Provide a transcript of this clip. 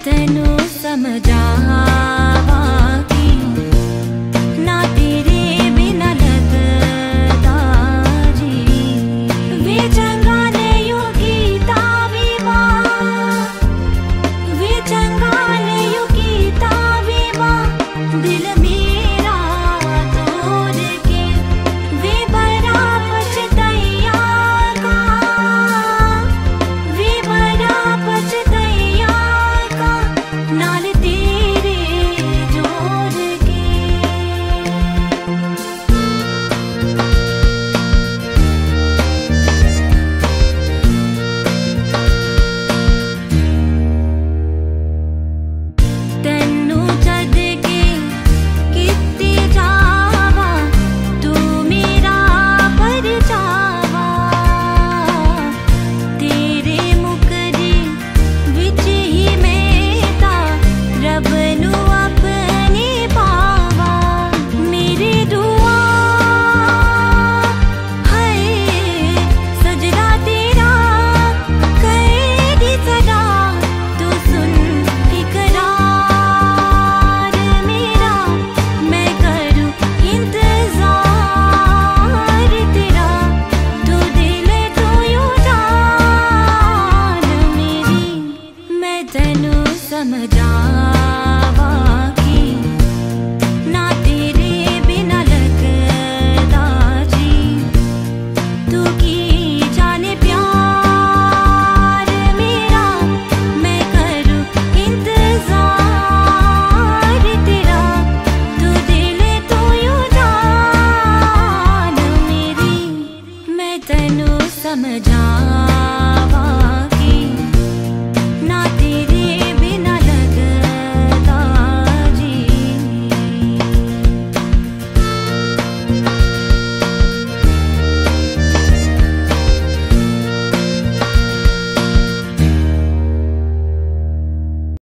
तेनू समझावा कि ना तेरे बिना लगदा जी वे चंगा नहीं कीता वीवा वे चंगा नहीं कीता वीवा दिल मेरा तोड़ के वे बड़ा पछताया का वे बड़ा पछताया का नाल तेरे जोड़ के। तेनू छड्ड के कित्ते जावा तू मेरा परछावा तेरे मुकरे विच ही मैं तां रब नू अपने पावा मेरी दुआ है सजदा तेरा कैदी सदा तू सुन इकरार मेरा मैं करूं इंतजार तेरा तू दिल तू यूं जान मेरी मैं तेनू समझा